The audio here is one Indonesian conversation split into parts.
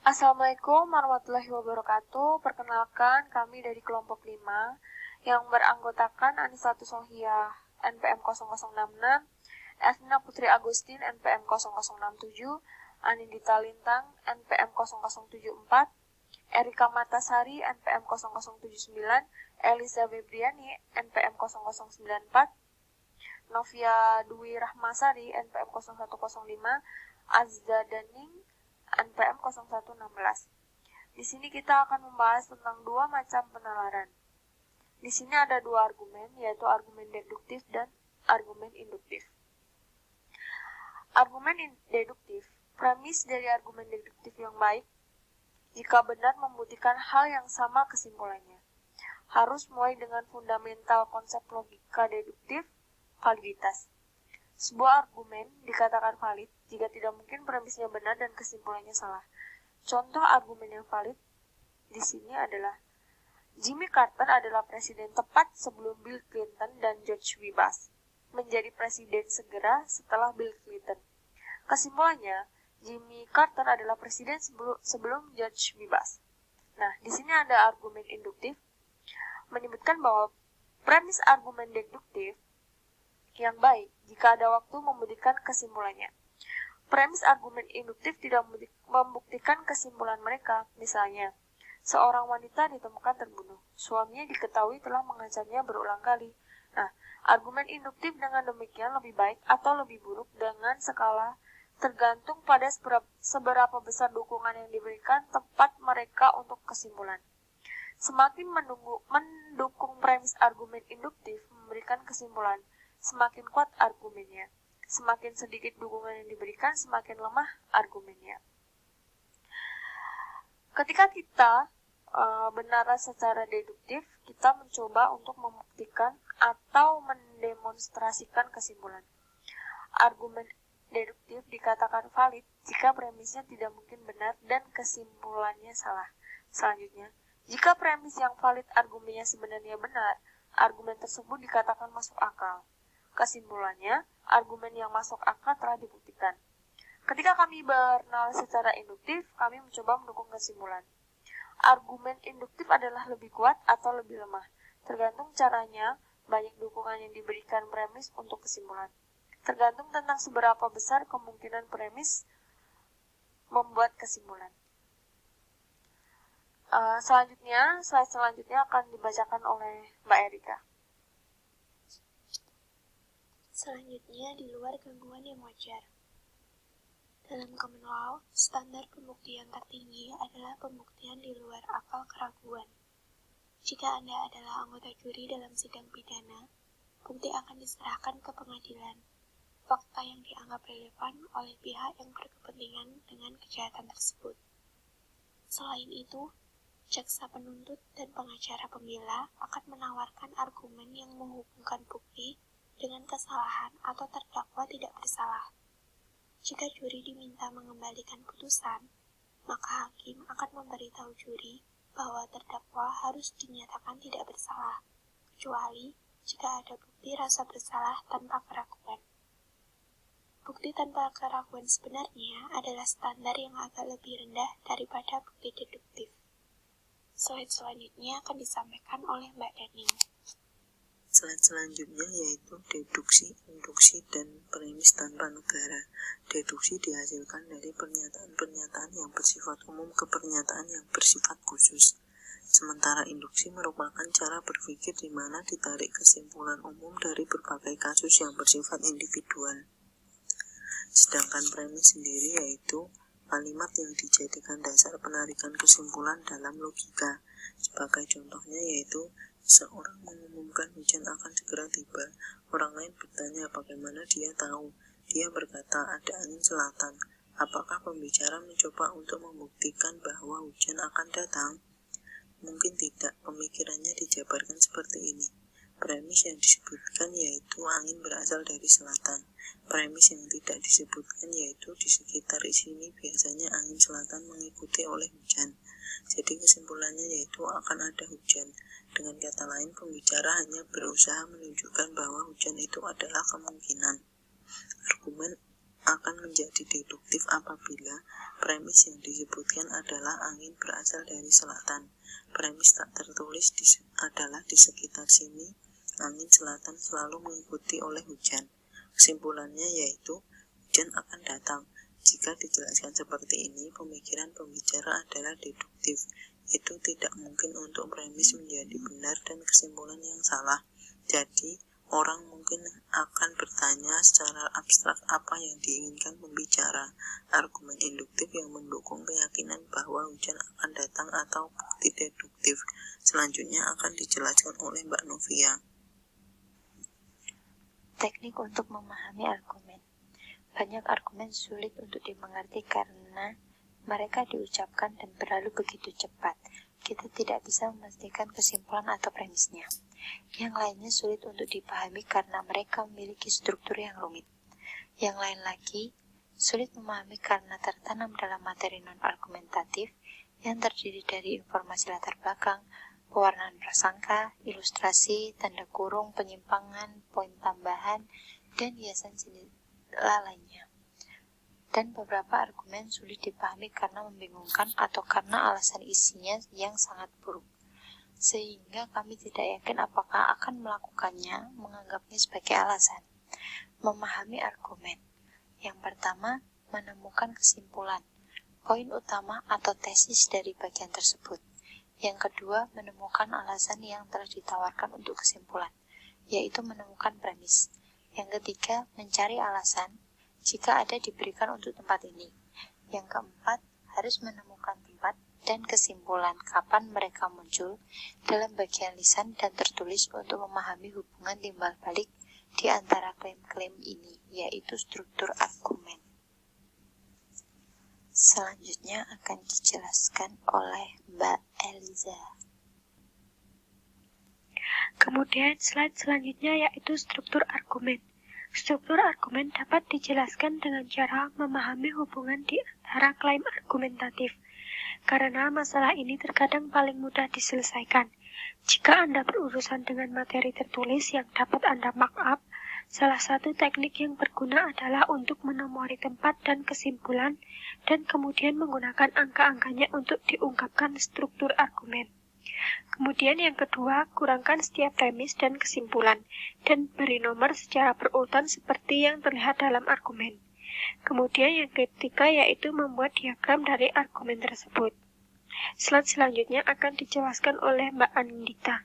Assalamualaikum warahmatullahi wabarakatuh. Perkenalkan, kami dari kelompok 5 yang beranggotakan Anisatu Sohia NPM 0066, Elvina Putri Agustin NPM 0067, Anindita Lintang NPM 0074, Erika Matasari NPM 0079, Elisa Febriani NPM 0094, Novia Dwi Rahmasari NPM 0105, Azza Daning NPM 0116. Di sini kita akan membahas tentang dua macam penalaran. Di sini ada dua argumen, yaitu argumen deduktif dan argumen induktif. Argumen deduktif, premis dari argumen deduktif yang baik, jika benar membuktikan hal yang sama kesimpulannya, harus mulai dengan fundamental konsep logika deduktif, validitas. Sebuah argumen dikatakan valid jika tidak mungkin premisnya benar dan kesimpulannya salah. Contoh argumen yang valid di sini adalah Jimmy Carter adalah presiden tepat sebelum Bill Clinton dan George W. Bush menjadi presiden segera setelah Bill Clinton. Kesimpulannya, Jimmy Carter adalah presiden sebelum George W. Bush. Nah, di sini ada argumen induktif menyebutkan bahwa premis argumen deduktif yang baik jika ada waktu membuktikan kesimpulannya. Premis argumen induktif tidak membuktikan kesimpulan mereka. Misalnya, seorang wanita ditemukan terbunuh. Suaminya diketahui telah mengancamnya berulang kali. Nah, argumen induktif dengan demikian lebih baik atau lebih buruk dengan skala tergantung pada seberapa besar dukungan yang diberikan tempat mereka untuk kesimpulan. Semakin mendukung premis argumen induktif memberikan kesimpulan, semakin kuat argumennya. Semakin sedikit dukungan yang diberikan, semakin lemah argumennya. Ketika kita benar secara deduktif, kita mencoba untuk membuktikan atau mendemonstrasikan kesimpulan. Argumen deduktif dikatakan valid jika premisnya tidak mungkin benar dan kesimpulannya salah. Selanjutnya, jika premis yang valid argumennya sebenarnya benar, argumen tersebut dikatakan masuk akal. Kesimpulannya, argumen yang masuk akal telah dibuktikan. Ketika kami bernal secara induktif, kami mencoba mendukung kesimpulan. Argumen induktif adalah lebih kuat atau lebih lemah, tergantung caranya, banyak dukungan yang diberikan premis untuk kesimpulan. Tergantung tentang seberapa besar kemungkinan premis membuat kesimpulan. Slide selanjutnya akan dibacakan oleh Mbak Erika. Selanjutnya, di luar gangguan yang wajar. Dalam common law, standar pembuktian tertinggi adalah pembuktian di luar akal keraguan. Jika Anda adalah anggota juri dalam sidang pidana, bukti akan diserahkan ke pengadilan. Fakta yang dianggap relevan oleh pihak yang berkepentingan dengan kejahatan tersebut. Selain itu, jaksa penuntut dan pengacara pembela akan menawarkan argumen yang menghubungkan bukti dengan kesalahan atau terdakwa tidak bersalah. Jika juri diminta mengembalikan putusan, maka hakim akan memberitahu juri bahwa terdakwa harus dinyatakan tidak bersalah, kecuali jika ada bukti rasa bersalah tanpa keraguan. Bukti tanpa keraguan sebenarnya adalah standar yang agak lebih rendah daripada bukti deduktif. Slide selanjutnya akan disampaikan oleh Mbak Daning. Slide selanjutnya yaitu deduksi, induksi, dan premis tanpa negara. Deduksi dihasilkan dari pernyataan-pernyataan yang bersifat umum ke pernyataan yang bersifat khusus. Sementara induksi merupakan cara berpikir di mana ditarik kesimpulan umum dari berbagai kasus yang bersifat individual. Sedangkan premis sendiri yaitu kalimat yang dijadikan dasar penarikan kesimpulan dalam logika. Sebagai contohnya yaitu seorang mengumumkan hujan akan segera tiba. Orang lain bertanya bagaimana dia tahu. Dia berkata ada angin selatan. Apakah pembicara mencoba untuk membuktikan bahwa hujan akan datang? Mungkin tidak. Pemikirannya dijabarkan seperti ini. Premis yang disebutkan yaitu angin berasal dari selatan. Premis yang tidak disebutkan yaitu di sekitar sini biasanya angin selatan mengikuti oleh hujan. Jadi kesimpulannya yaitu akan ada hujan. Dengan kata lain, pembicara hanya berusaha menunjukkan bahwa hujan itu adalah kemungkinan. Argumen akan menjadi deduktif apabila premis yang disebutkan adalah angin berasal dari selatan. Premis tak tertulis adalah di sekitar sini, angin selatan selalu mengikuti oleh hujan. Kesimpulannya yaitu hujan akan datang. Jika dijelaskan seperti ini, pemikiran pembicara adalah deduktif. Itu tidak mungkin untuk premis menjadi benar dan kesimpulan yang salah. Jadi, orang mungkin akan bertanya secara abstrak apa yang diinginkan pembicara. Argumen induktif yang mendukung keyakinan bahwa hujan akan datang atau bukti deduktif. Selanjutnya akan dijelaskan oleh Mbak Novia. Teknik untuk memahami argumen. Banyak argumen sulit untuk dimengerti karena mereka diucapkan dan berlalu begitu cepat. Kita tidak bisa memastikan kesimpulan atau premisnya. Yang lainnya sulit untuk dipahami karena mereka memiliki struktur yang rumit. Yang lain lagi, sulit memahami karena tertanam dalam materi non-argumentatif yang terdiri dari informasi latar belakang, pewarnaan prasangka, ilustrasi, tanda kurung, penyimpangan, poin tambahan, dan hiasan lainnya. Dan beberapa argumen sulit dipahami karena membingungkan atau karena alasan isinya yang sangat buruk, sehingga kami tidak yakin apakah akan melakukannya, menganggapnya sebagai alasan. Memahami argumen. Yang pertama, menemukan kesimpulan, poin utama atau tesis dari bagian tersebut. Yang kedua, menemukan alasan yang telah ditawarkan untuk kesimpulan, yaitu menemukan premis. Yang ketiga, mencari alasan jika ada diberikan untuk tempat ini. Yang keempat, harus menemukan tempat dan kesimpulan kapan mereka muncul dalam bagian lisan dan tertulis untuk memahami hubungan timbal balik di antara klaim-klaim ini, yaitu struktur argumen. Selanjutnya akan dijelaskan oleh Mbak Eliza. Kemudian slide selanjutnya yaitu struktur argumen. Struktur argumen dapat dijelaskan dengan cara memahami hubungan di antara klaim argumentatif. Karena masalah ini terkadang paling mudah diselesaikan. Jika Anda berurusan dengan materi tertulis yang dapat Anda markup, salah satu teknik yang berguna adalah untuk menomori tempat dan kesimpulan dan kemudian menggunakan angka-angkanya untuk diungkapkan struktur argumen. Kemudian yang kedua, kurangkan setiap premis dan kesimpulan, dan beri nomor secara berurutan seperti yang terlihat dalam argumen. Kemudian yang ketiga yaitu membuat diagram dari argumen tersebut. Slide selanjutnya akan dijelaskan oleh Mbak Anindita.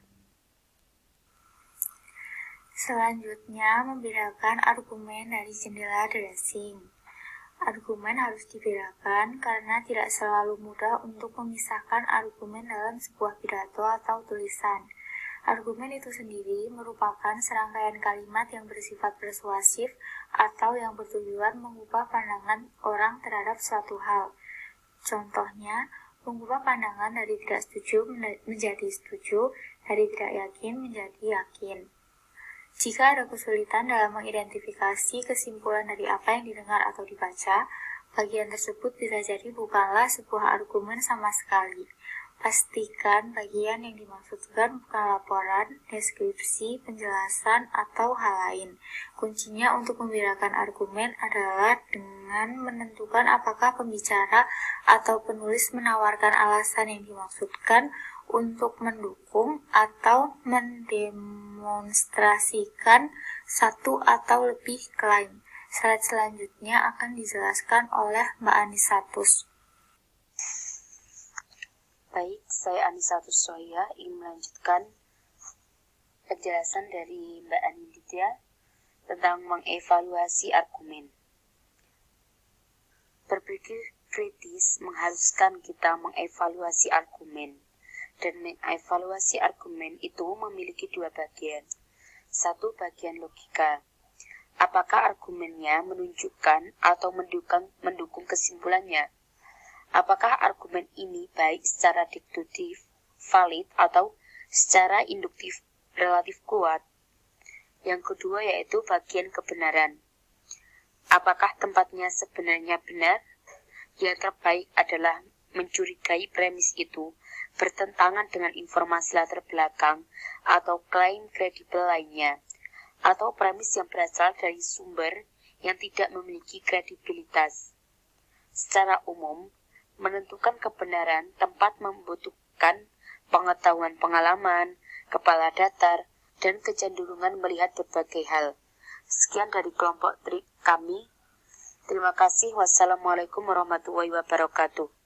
Selanjutnya, membedakan argumen dari jendela dressing. Argumen harus dibedakan karena tidak selalu mudah untuk memisahkan argumen dalam sebuah pidato atau tulisan. Argumen itu sendiri merupakan serangkaian kalimat yang bersifat persuasif atau yang bertujuan mengubah pandangan orang terhadap suatu hal. Contohnya, mengubah pandangan dari tidak setuju menjadi setuju, dari tidak yakin menjadi yakin. Jika ada kesulitan dalam mengidentifikasi kesimpulan dari apa yang didengar atau dibaca, bagian tersebut bisa jadi bukanlah sebuah argumen sama sekali. Pastikan bagian yang dimaksudkan bukan laporan, deskripsi, penjelasan, atau hal lain. Kuncinya untuk membedakan argumen adalah dengan menentukan apakah pembicara atau penulis menawarkan alasan yang dimaksudkan untuk mendukung atau mendemonstrasikan satu atau lebih klaim. Slide selanjutnya akan dijelaskan oleh Mbak Anisatus. Baik, saya Anisatus Soya ingin melanjutkan penjelasan dari Mbak Anindita tentang mengevaluasi argumen. Berpikir kritis mengharuskan kita mengevaluasi argumen. Dan mengevaluasi argumen itu memiliki dua bagian. Satu, bagian logika. Apakah argumennya menunjukkan atau mendukung kesimpulannya? Apakah argumen ini baik secara deduktif, valid, atau secara induktif relatif kuat? Yang kedua yaitu bagian kebenaran. Apakah tempatnya sebenarnya benar? Yang terbaik adalah mencurigai premis itu bertentangan dengan informasi latar belakang atau klaim kredibel lainnya, atau premis yang berasal dari sumber yang tidak memiliki kredibilitas. Secara umum, menentukan kebenaran tempat membutuhkan pengetahuan pengalaman, kepala datar, dan kecenderungan melihat berbagai hal. Sekian dari kelompok kami. Terima kasih. Wassalamualaikum warahmatullahi wabarakatuh.